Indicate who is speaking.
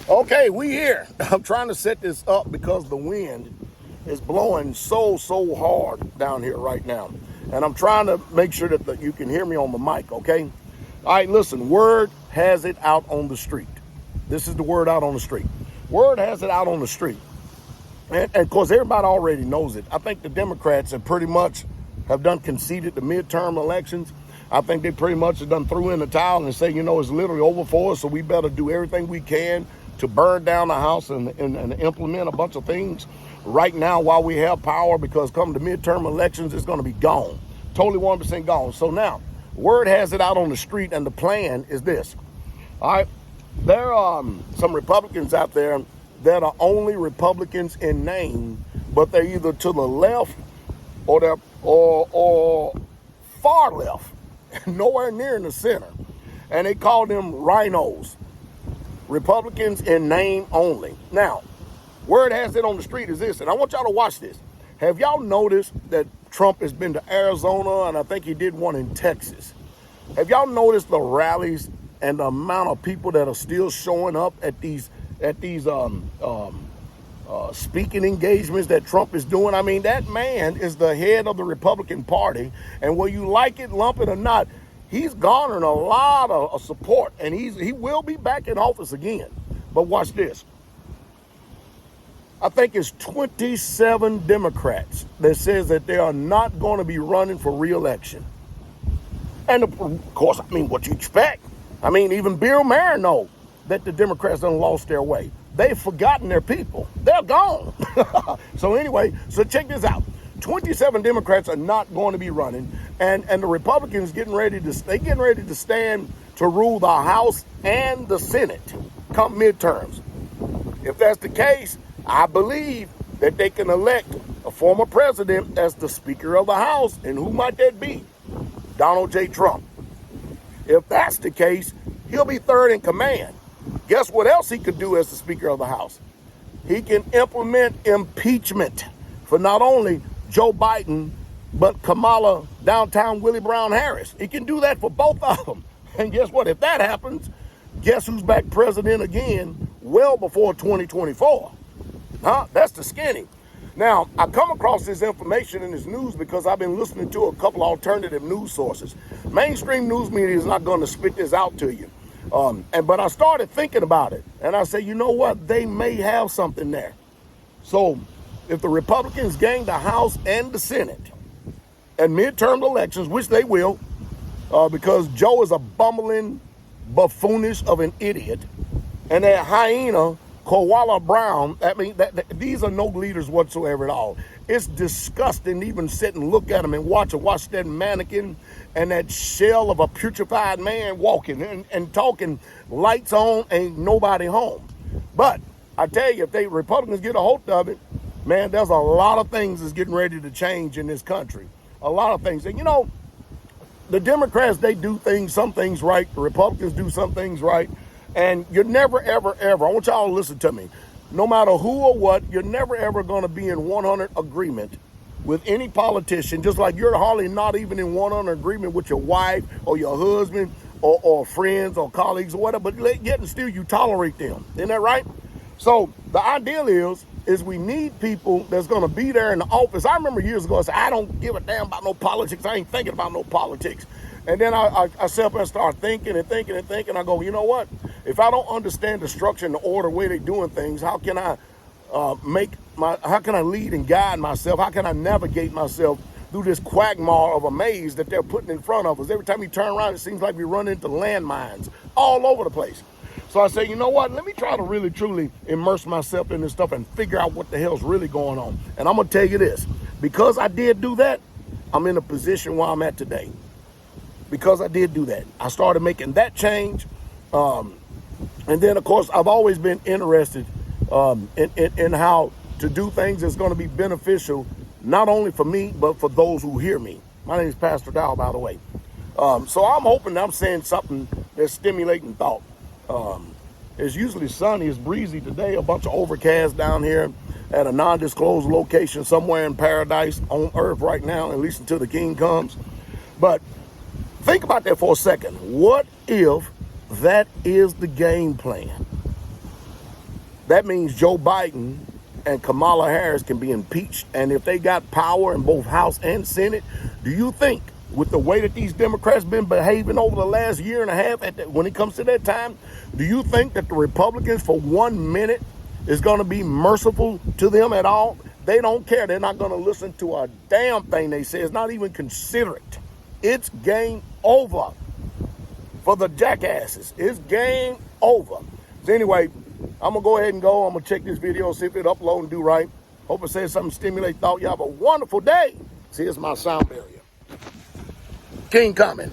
Speaker 1: Okay, we here. I'm trying to set this up because the wind is blowing so hard down here right now. And I'm trying to make sure that you can hear me on the mic, okay? All right, listen, word has it out on the street. This is the word out on the street. Word has it out on the street. And of course, everybody already knows it. I think the Democrats have pretty much have done conceded the midterm elections. I think they pretty much have done threw in the towel and say, it's literally over for us, so we better do everything we can to burn down the house and implement a bunch of things right now while we have power, because come the midterm elections, it's going to be gone. Totally 100% gone. So now, word has it out on the street, and the plan is this. All right, there are some Republicans out there that are only Republicans in name, but they're either to the left or they're or far left, nowhere near in the center. And they call them rhinos. Republicans in name only. Now, word has it on the street is this, and I want y'all to watch this. Have y'all noticed that Trump has been to Arizona, and I think he did one in Texas? Have y'all noticed the rallies and the amount of people that are still showing up at these speaking engagements that Trump is doing? I mean, that man is the head of the Republican Party, and whether you like it, lump it or not, he's garnering a lot of support, and he will be back in office again. But watch this. I think it's 27 Democrats that says that they are not going to be running for re-election. And of course, what you expect? Even Bill Maher knows that the Democrats done lost their way. They've forgotten their people. They're gone. So anyway, so check this out. 27 Democrats are not going to be running, and the Republicans getting ready to stand to rule the House and the Senate come midterms. If that's the case, I believe that they can elect a former president as the Speaker of the House, and who might that be? Donald J. Trump. If that's the case, he'll be third in command. Guess what else he could do as the Speaker of the House? He can implement impeachment for not only Joe Biden, but Kamala downtown Willie Brown Harris. He can do that for both of them. And guess what? If that happens, guess who's back president again well before 2024? That's the skinny. Now, I come across this information in this news because I've been listening to a couple alternative news sources. Mainstream news media is not going to spit this out to you. But I started thinking about it, and I said, you know what? They may have something there. So if the Republicans gain the House and the Senate and midterm elections, which they will, because Joe is a bumbling, buffoonish of an idiot, and that hyena, Koala Brown, these are no leaders whatsoever at all. It's disgusting to even sit and look at them and watch that mannequin and that shell of a putrefied man walking and talking, lights on, ain't nobody home. But I tell you, if they Republicans get a hold of it, man, there's a lot of things that's getting ready to change in this country. A lot of things. And the Democrats, they do some things right. The Republicans do some things right. And you're never, ever, ever, I want y'all to listen to me. No matter who or what, you're never, ever going to be in 100 agreement with any politician, just like you're hardly not even in 100 agreement with your wife or your husband or friends or colleagues or whatever, but yet and still you tolerate them. Isn't that right? So the ideal is we need people that's going to be there in the office. I remember years ago, I said, I don't give a damn about no politics. I ain't thinking about no politics. And then I sat up and started thinking. I go, you know what? If I don't understand the structure and the order, way they're doing things, how can I how can I lead and guide myself? How can I navigate myself through this quagmire of a maze that they're putting in front of us? Every time you turn around, it seems like we run into landmines all over the place. So I say, you know what? Let me try to really, truly immerse myself in this stuff and figure out what the hell's really going on. And I'm going to tell you this. Because I did do that, I'm in a position where I'm at today. Because I did do that. I started making that change. And then, of course, I've always been interested in how to do things that's going to be beneficial, not only for me, but for those who hear me. My name is Pastor Dowell, by the way. So I'm hoping I'm saying something that's stimulating thought. It's usually sunny. It's breezy today. A bunch of overcast down here at a non-disclosed location somewhere in paradise on earth right now, at least until the king comes. But think about that for a second. What if that is the game plan? that means Joe Biden and Kamala Harris can be impeached. And if they got power in both House and Senate, do you think with the way that these Democrats been behaving over the last year and a half when it comes to that time, do you think that the Republicans for 1 minute is going to be merciful to them at all? They don't care. They're not going to listen to a damn thing they say. It's not even consider it. It's game over for the jackasses. It's game over. So anyway, I'm going to go ahead and go. I'm going to check this video, see if it upload and do right. Hope it says something stimulate thought. You have a wonderful day. See, it's my sound barrier. King coming.